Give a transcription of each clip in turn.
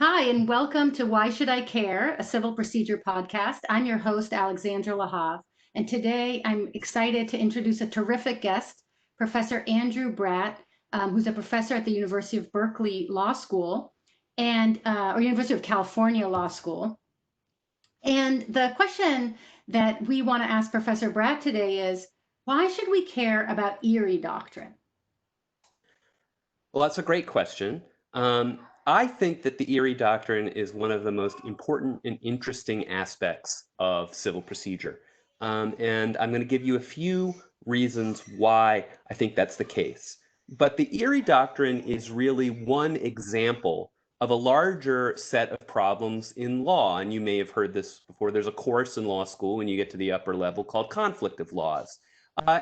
Hi, and welcome to Why Should I Care, a civil procedure podcast. I'm your host, Alexandra Lahav, and today I'm excited to introduce a terrific guest, Professor Andrew Bradt, who's a professor at the University of Berkeley Law School or University of California Law School. And the question that we want to ask Professor Bradt today is, why should we care about Erie Doctrine? Well, that's a great question. I think that the Erie Doctrine is one of the most important and interesting aspects of civil procedure. And I'm going to give you a few reasons why I think that's the case. But the Erie Doctrine is really one example of a larger set of problems in law. And you may have heard this before. There's a course in law school when you get to the upper level called conflict of laws.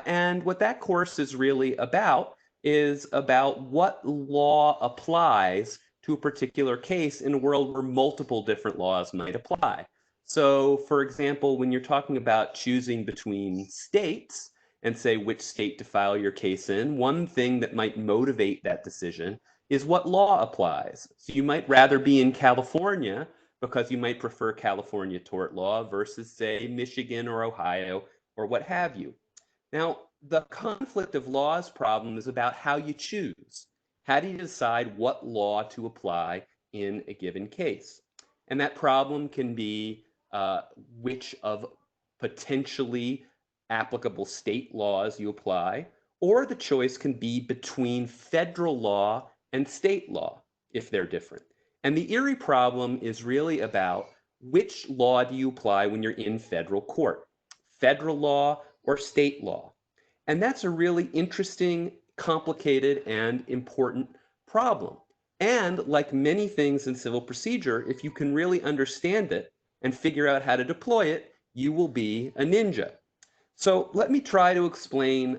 And what that course is really about is about what law applies to a particular case in a world where multiple different laws might apply. So, for example, when you're talking about choosing between states and say which state to file your case in, one thing that might motivate that decision is what law applies. So you might rather be in California because you might prefer California tort law versus, say, Michigan or Ohio or what have you. Now, the conflict of laws problem is about how you choose. How do you decide what law to apply in a given case? And that problem can be which of potentially applicable state laws you apply, or the choice can be between federal law and state law if they're different. And the Erie problem is really about which law do you apply when you're in federal court, federal law or state law. And that's a really interesting, complicated, and important problem. And like many things in civil procedure, if you can really understand it and figure out how to deploy it, you will be a ninja. So let me try to explain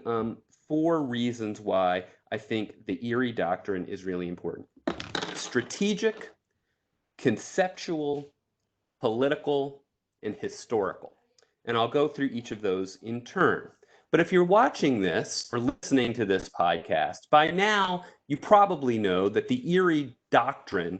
4 reasons why I think the Erie Doctrine is really important. Strategic, conceptual, political, and historical. And I'll go through each of those in turn. But if you're watching this or listening to this podcast, by now you probably know that the Erie Doctrine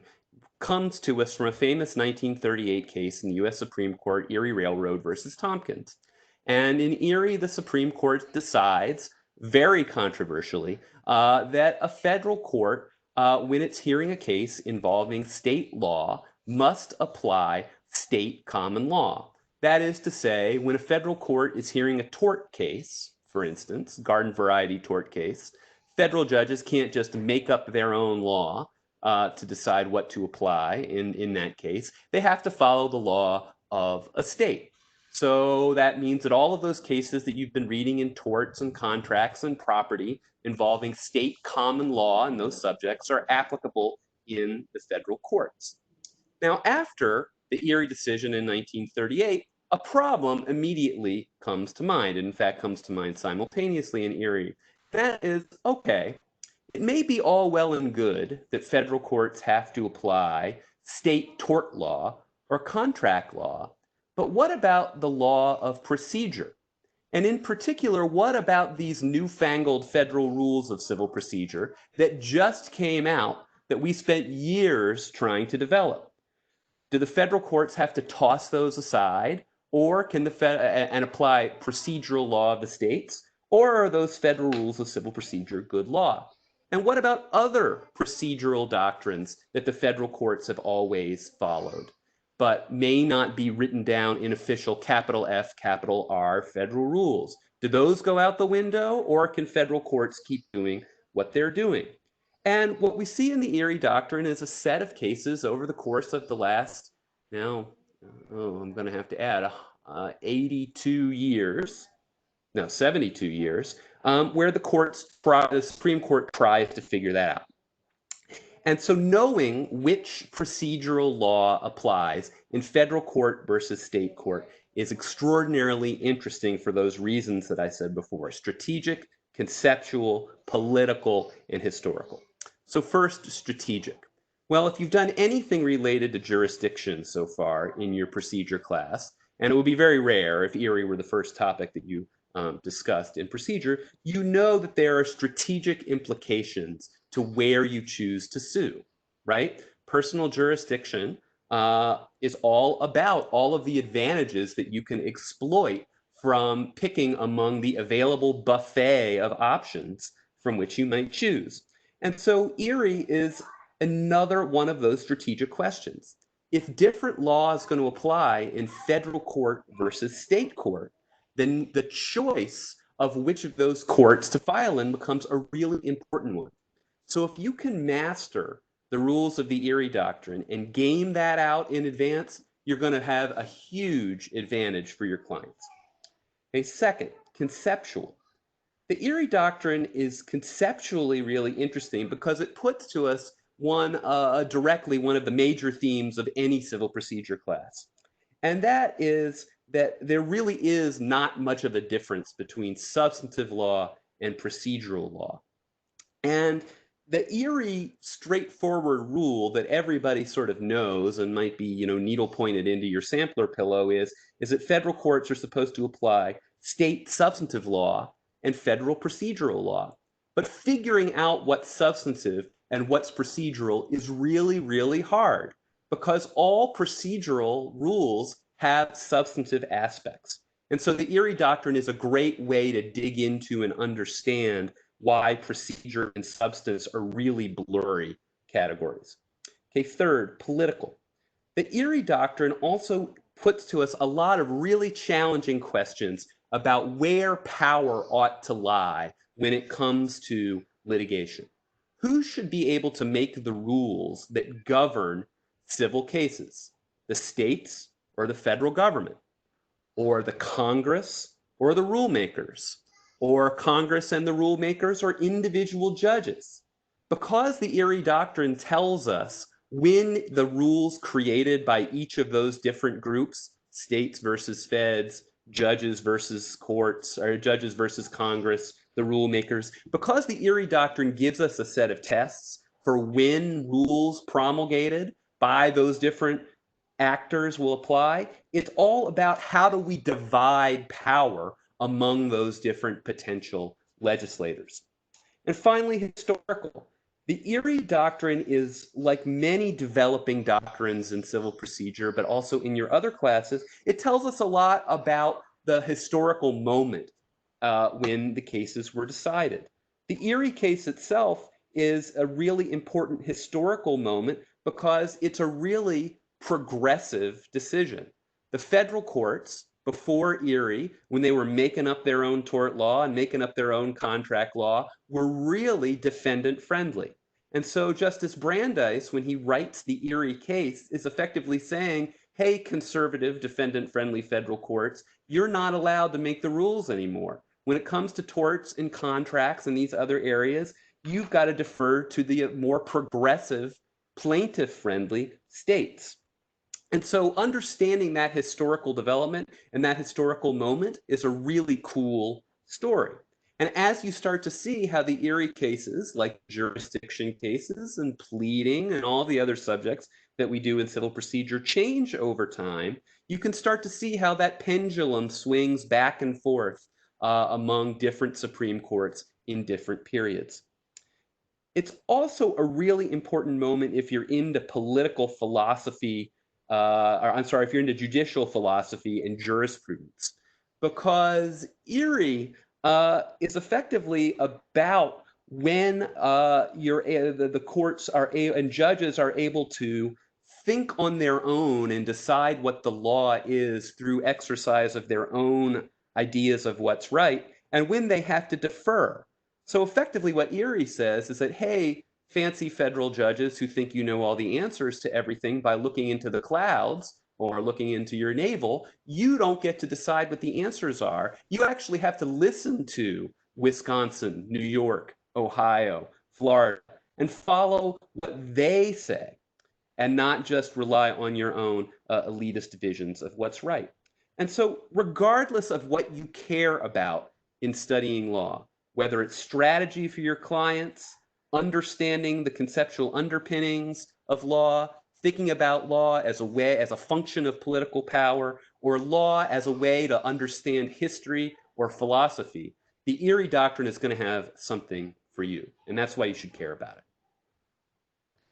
comes to us from a famous 1938 case in the US Supreme Court, Erie Railroad versus Tompkins. And in Erie, the Supreme Court decides, very controversially, that a federal court, when it's hearing a case involving state law, must apply state common law. That is to say, when a federal court is hearing a tort case, for instance, garden variety tort case, federal judges can't just make up their own law to decide what to apply in that case. They have to follow the law of a state. So that means that all of those cases that you've been reading in torts and contracts and property involving state common law and those subjects are applicable in the federal courts. Now, after the Erie decision in 1938, a problem immediately comes to mind, and in fact comes to mind simultaneously in Erie. That is, okay, it may be all well and good that federal courts have to apply state tort law or contract law, but what about the law of procedure? And in particular, what about these newfangled federal rules of civil procedure that just came out that we spent years trying to develop? Do the federal courts have to toss those aside, or can and apply procedural law of the states, or are those federal rules of civil procedure good law? And what about other procedural doctrines that the federal courts have always followed, but may not be written down in official capital F, capital R federal rules? Do those go out the window, or can federal courts keep doing what they're doing? And what we see in the Erie Doctrine is a set of cases over the course of the last, now, I'm going to have to add 82 years, no, 72 years, where the Supreme Court tries to figure that out. And so knowing which procedural law applies in federal court versus state court is extraordinarily interesting for those reasons that I said before: strategic, conceptual, political, and historical. So first, strategic. Well, if you've done anything related to jurisdiction so far in your procedure class, and it would be very rare if Erie were the first topic that you discussed in procedure, you know that there are strategic implications to where you choose to sue, right? personal jurisdiction is all about all of the advantages that you can exploit from picking among the available buffet of options from which you might choose. And so Erie is another one of those strategic questions. If different law is going to apply in federal court versus state court, then the choice of which of those courts to file in becomes a really important one. So if you can master the rules of the Erie Doctrine and game that out in advance, you're going to have a huge advantage for your clients. Okay, second, conceptual. The Erie Doctrine is conceptually really interesting because it puts to us directly one of the major themes of any civil procedure class. And that is that there really is not much of a difference between substantive law and procedural law. And the Erie straightforward rule that everybody sort of knows and might be, needle pointed into your sampler pillow is that federal courts are supposed to apply state substantive law and federal procedural law. But figuring out what's substantive and what's procedural is really, really hard because all procedural rules have substantive aspects. And so the Erie Doctrine is a great way to dig into and understand why procedure and substance are really blurry categories. Okay, third, political. The Erie Doctrine also puts to us a lot of really challenging questions about where power ought to lie when it comes to litigation. Who should be able to make the rules that govern civil cases? The states or the federal government? Or the Congress or the rulemakers? Or Congress and the rulemakers or individual judges? Because the Erie Doctrine tells us when the rules created by each of those different groups, states versus feds, judges versus courts, or judges versus Congress, the rulemakers, because the Erie Doctrine gives us a set of tests for when rules promulgated by those different actors will apply, it's all about how do we divide power among those different potential legislators. And finally, historical. The Erie Doctrine is like many developing doctrines in civil procedure, but also in your other classes, it tells us a lot about the historical moment when the cases were decided. The Erie case itself is a really important historical moment because it's a really progressive decision. The federal courts before Erie, when they were making up their own tort law and making up their own contract law, were really defendant friendly. And so Justice Brandeis, when he writes the Erie case, is effectively saying, hey, conservative defendant friendly federal courts, you're not allowed to make the rules anymore. When it comes to torts and contracts and these other areas, you've got to defer to the more progressive plaintiff friendly states. And so understanding that historical development and that historical moment is a really cool story. And as you start to see how the Erie cases, like jurisdiction cases and pleading and all the other subjects that we do in civil procedure change over time, you can start to see how that pendulum swings back and forth among different Supreme Courts in different periods. It's also a really important moment if you're into political philosophy, if you're into judicial philosophy and jurisprudence, because Erie is effectively about when the courts and judges are able to think on their own and decide what the law is through exercise of their own ideas of what's right, and when they have to defer. So effectively what Erie says is that, hey, fancy federal judges who think you know all the answers to everything by looking into the clouds or looking into your navel, you don't get to decide what the answers are. You actually have to listen to Wisconsin, New York, Ohio, Florida, and follow what they say and not just rely on your own elitist visions of what's right. And so regardless of what you care about in studying law, whether it's strategy for your clients, understanding the conceptual underpinnings of law, thinking about law as a function of political power, or law as a way to understand history or philosophy, the Erie Doctrine is going to have something for you. And that's why you should care about it.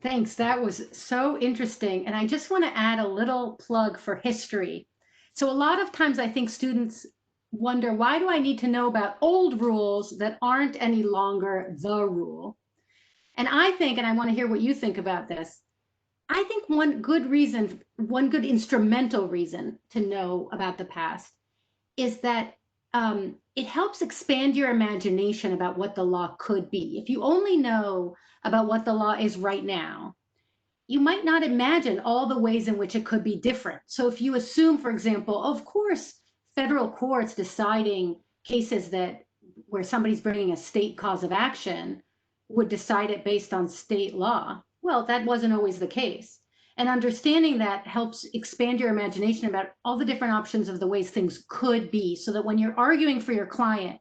Thanks. That was so interesting. And I just want to add a little plug for history. So, a lot of times I think students wonder, why do I need to know about old rules that aren't any longer the rule? And I think, and I want to hear what you think about this, I think one good reason, one good instrumental reason to know about the past is that it helps expand your imagination about what the law could be. If you only know about what the law is right now, you might not imagine all the ways in which it could be different. So if you assume, for example, of course, federal courts deciding cases that where somebody's bringing a state cause of action would decide it based on state law. Well, that wasn't always the case. And understanding that helps expand your imagination about all the different options of the ways things could be, so that when you're arguing for your client,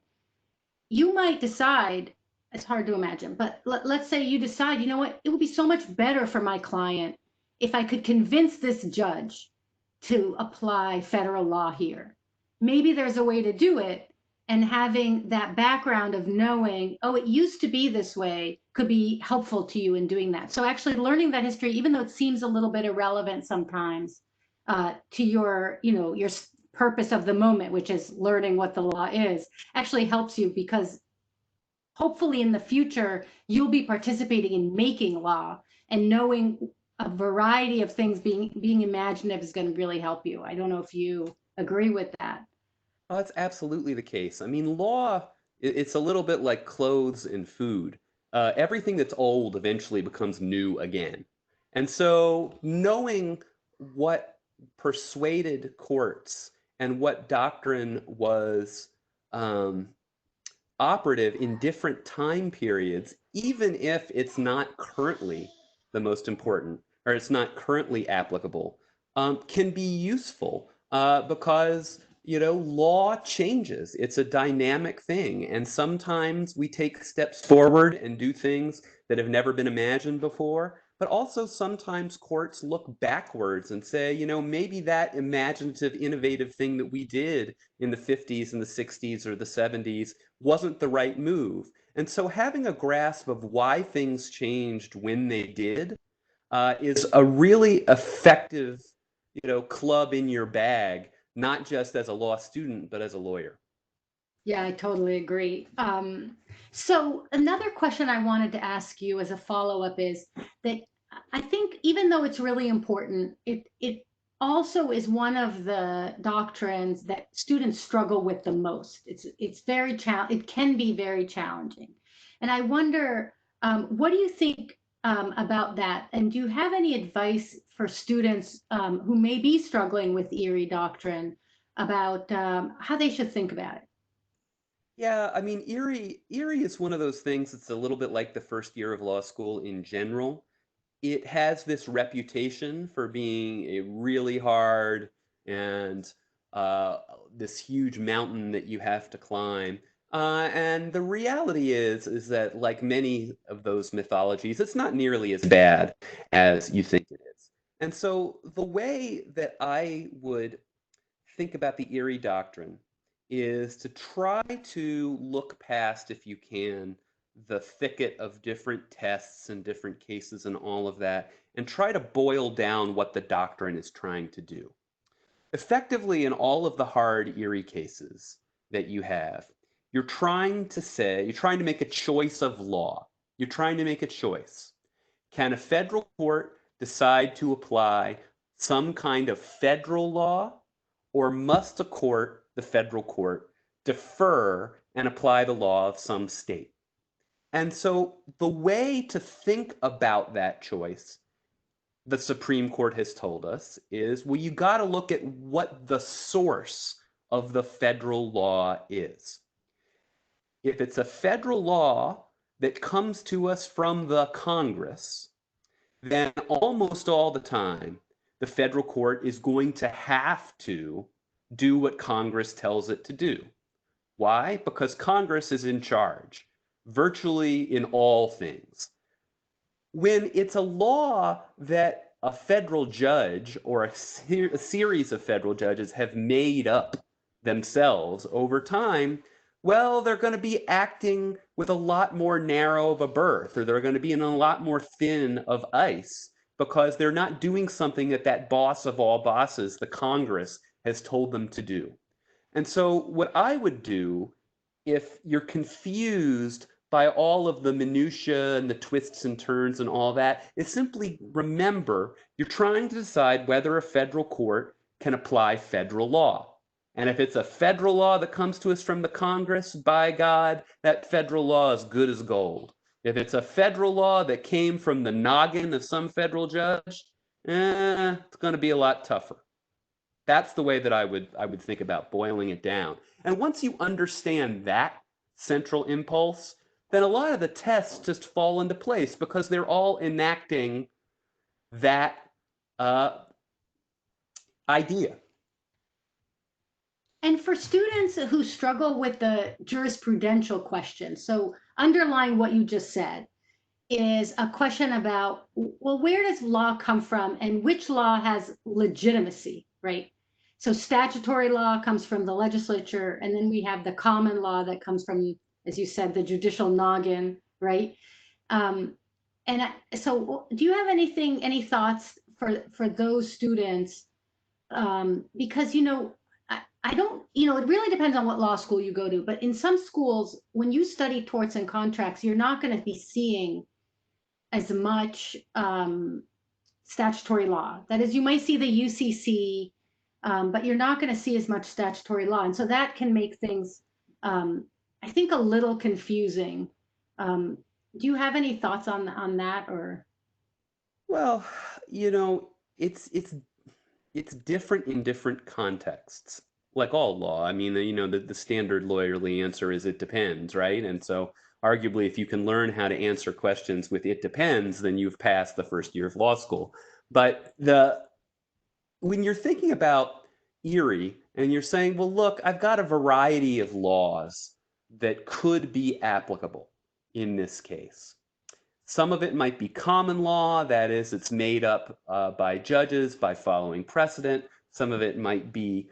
you might decide, it's hard to imagine, but let's say you decide, you know what, it would be so much better for my client if I could convince this judge to apply federal law here. Maybe there's a way to do it, and having that background of knowing, oh, it used to be this way, could be helpful to you in doing that. So actually learning that history, even though it seems a little bit irrelevant sometimes to your, your purpose of the moment, which is learning what the law is, actually helps you, because hopefully in the future you'll be participating in making law, and knowing a variety of things, being imaginative, is going to really help you. I don't know if you agree with that. Oh, that's absolutely the case. I mean, law, it's a little bit like clothes and food. Everything that's old eventually becomes new again. And so knowing what persuaded courts and what doctrine was um, operative in different time periods, even if it's not currently the most important or it's not currently applicable, can be useful because law changes. It's a dynamic thing, and sometimes we take steps forward and do things that have never been imagined before. But also sometimes courts look backwards and say, maybe that imaginative, innovative thing that we did in the 50s and the 60s or the 70s wasn't the right move. And so having a grasp of why things changed when they did is a really effective, club in your bag, not just as a law student, but as a lawyer. Yeah, I totally agree. So another question I wanted to ask you as a follow-up is that I think, even though it's really important, it also is one of the doctrines that students struggle with the most. It's very it can be very challenging, and I wonder, what do you think about that? And do you have any advice for students who may be struggling with Erie Doctrine about how they should think about it? Yeah, I mean, Erie is one of those things that's a little bit like the first year of law school in general. It has this reputation for being a really hard and uh, this huge mountain that you have to climb. And the reality is that like many of those mythologies, it's not nearly as bad as you think it is. And so the way that I would think about the Erie Doctrine is to try to look past, if you can, the thicket of different tests and different cases and all of that, and try to boil down what the doctrine is trying to do. Effectively, in all of the hard Erie cases that you have, you're trying to make a choice of law. You're trying to make a choice. Can a federal court decide to apply some kind of federal law, or must the federal court, defer and apply the law of some state? And so the way to think about that choice, the Supreme Court has told us, is, well, you got to look at what the source of the federal law is. If it's a federal law that comes to us from the Congress, then almost all the time, the federal court is going to have to do what Congress tells it to do. Why? Because Congress is in charge, virtually in all things. When it's a law that a federal judge or a series of federal judges have made up themselves over time, well, they're going to be acting with a lot more narrow of a berth, or they're going to be in a lot more thin of ice because they're not doing something that that boss of all bosses, the Congress, has told them to do. And so what I would do if you're confused by all of the minutia and the twists and turns and all that is simply remember you're trying to decide whether a federal court can apply federal law. And if it's a federal law that comes to us from the Congress, by God, that federal law is good as gold. If it's a federal law that came from the noggin of some federal judge, it's going to be a lot tougher. That's the way that I would think about boiling it down. And once you understand that central impulse, then a lot of the tests just fall into place because they're all enacting that uh, idea. And for students who struggle with the jurisprudential question, so underlying what you just said is a question about, well, where does law come from and which law has legitimacy, right? So statutory law comes from the legislature, and then we have the common law that comes from, as you said, the judicial noggin, right? Um, so do you have any thoughts for those students? Because, I don't, it really depends on what law school you go to, but in some schools, when you study torts and contracts, you're not going to be seeing as much statutory law. That is, you might see the UCC, but you're not going to see as much statutory law. And so that can make things, I think, a little confusing. Do you have any thoughts on that or? Well, it's different in different contexts. Like all law, I mean, the standard lawyerly answer is it depends, right? And so arguably, if you can learn how to answer questions with it depends, then you've passed the first year of law school. But when you're thinking about Erie and you're saying, well, look, I've got a variety of laws that could be applicable in this case. Some of it might be common law, that is, it's made up by judges by following precedent. Some of it might be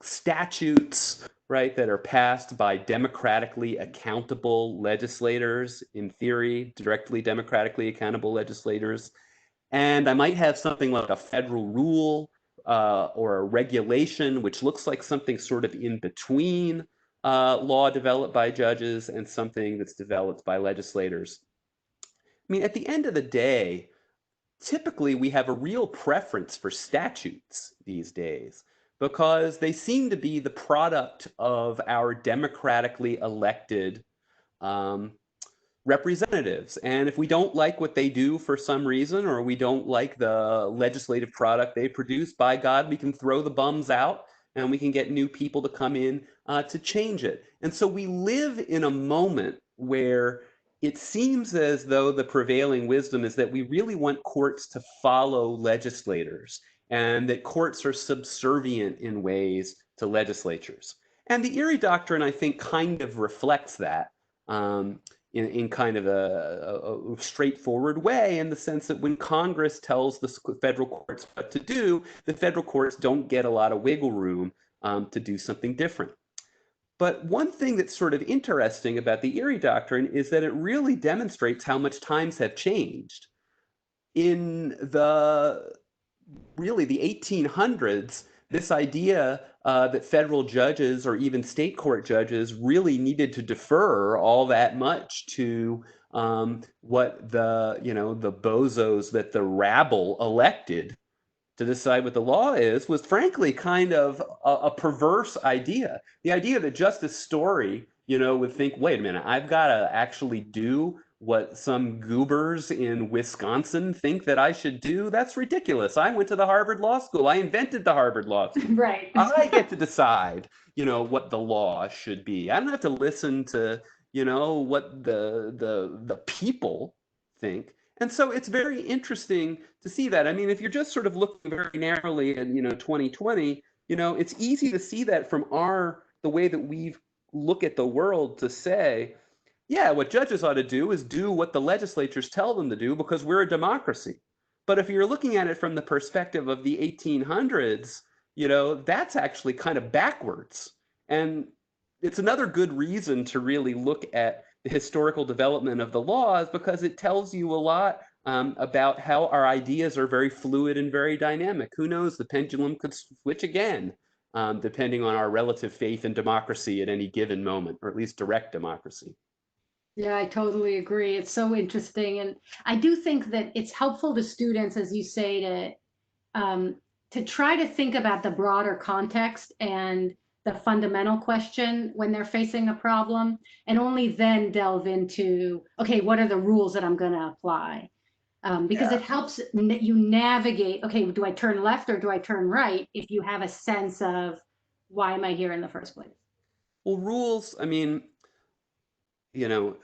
statutes, right, that are passed by democratically accountable legislators, in theory, directly democratically accountable legislators. And I might have something like a federal rule or a regulation, which looks like something sort of in between law developed by judges and something that's developed by legislators. I mean, at the end of the day, typically we have a real preference for statutes these days because they seem to be the product of our democratically elected um, representatives. And if we don't like what they do for some reason, or we don't like the legislative product they produce, by God, we can throw the bums out and we can get new people to come in to change it. And so we live in a moment where it seems as though the prevailing wisdom is that we really want courts to follow legislators and that courts are subservient in ways to legislatures. And the Erie Doctrine, I think, kind of reflects that. In kind of a straightforward way, in the sense that when Congress tells the federal courts what to do, the federal courts don't get a lot of wiggle room to do something different. But one thing that's sort of interesting about the Erie Doctrine is that it really demonstrates how much times have changed. In the 1800s, this idea that federal judges or even state court judges really needed to defer all that much to what the bozos that the rabble elected to decide what the law is was frankly kind of a perverse idea. The idea that Justice Story, would think, wait a minute, I've got to actually do what some goobers in Wisconsin think that I should do. That's ridiculous. I went to the Harvard Law School. I invented the Harvard Law School. Right. I get to decide, what the law should be. I don't have to listen to, what the people think. And so it's very interesting to see that. I mean, if you're just sort of looking very narrowly at, 2020, it's easy to see that from the way that we look at the world to say, yeah, what judges ought to do is do what the legislatures tell them to do because we're a democracy. But if you're looking at it from the perspective of the 1800s, that's actually kind of backwards. And it's another good reason to really look at the historical development of the laws, because it tells you a lot about how our ideas are very fluid and very dynamic. Who knows, the pendulum could switch again, depending on our relative faith in democracy at any given moment, or at least direct democracy. Yeah, I totally agree. It's so interesting. And I do think that it's helpful to students, as you say, to try to think about the broader context and the fundamental question when they're facing a problem, and only then delve into, okay, what are the rules that I'm going to apply? Because Yeah. it helps you navigate, okay, do I turn left or do I turn right, if you have a sense of why am I here in the first place? Well, rules, I mean, you know,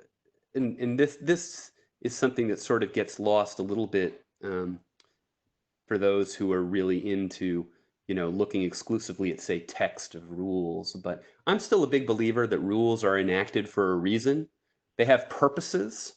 and this is something that sort of gets lost a little bit for those who are really into, looking exclusively at, say, text of rules. But I'm still a big believer that rules are enacted for a reason. They have purposes.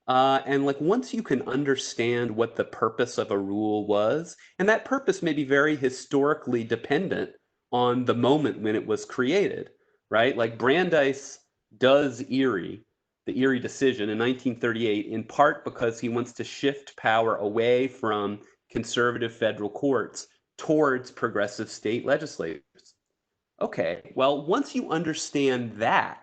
And like once you can understand what the purpose of a rule was, and that purpose may be very historically dependent on the moment when it was created, right? Like Brandeis does the Erie decision in 1938, in part because he wants to shift power away from conservative federal courts towards progressive state legislators. Okay, well, once you understand that,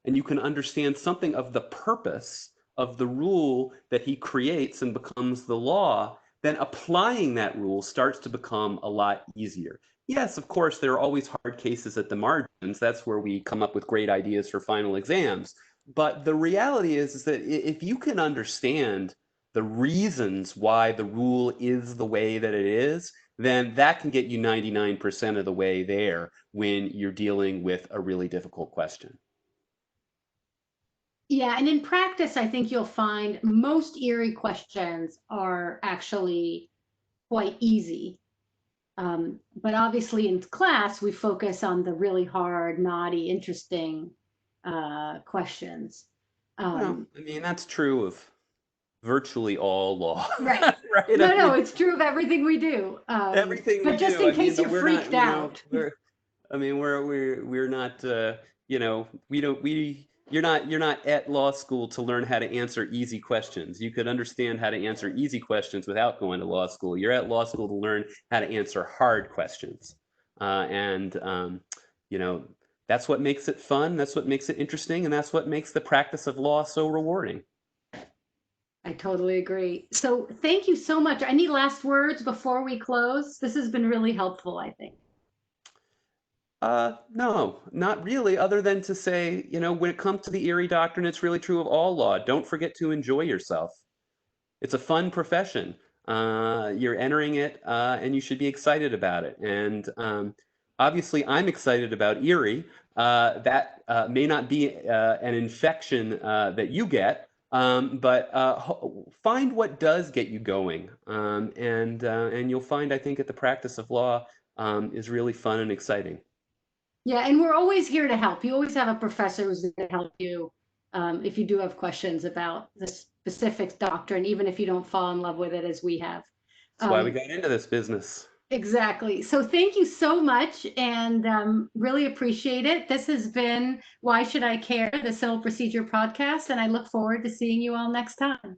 and you can understand something of the purpose of the rule that he creates and becomes the law, then applying that rule starts to become a lot easier. Yes, of course, there are always hard cases at the margins. That's where we come up with great ideas for final exams. But the reality is that if you can understand the reasons why the rule is the way that it is, then that can get you 99% of the way there when you're dealing with a really difficult question. Yeah, and in practice, I think you'll find most Erie questions are actually quite easy. But obviously in class, we focus on the really hard, knotty, interesting questions. Well, Um, I mean, that's true of virtually all law, right. right? I No, no, mean, it's true of everything we do. everything we But just do. in I mean, case but you're we're not, freaked out. I mean, we're not, we don't, you're not at law school to learn how to answer easy questions. You could understand how to answer easy questions without going to law school. You're at law school to learn how to answer hard questions. And, you know, that's what makes it fun. That's what makes it interesting. And that's what makes the practice of law so rewarding. I totally agree. So thank you so much. Any last words before we close? This has been really helpful, I think. No, not really, other than to say, when it comes to the Erie Doctrine, it's really true of all law. Don't forget to enjoy yourself. It's a fun profession. You're entering it, and you should be excited about it. And obviously, I'm excited about Erie. That may not be an infection that you get, but find what does get you going. And you'll find, I think, that the practice of law is really fun and exciting. Yeah, and we're always here to help. You always have a professor who's going to help you if you do have questions about the specific doctrine, even if you don't fall in love with it as we have. That's why we Um, got into this business. exactly. So thank you so much and really appreciate it. This has been Why Should I Care, the Civil Procedure Podcast, and I look forward to seeing you all next time.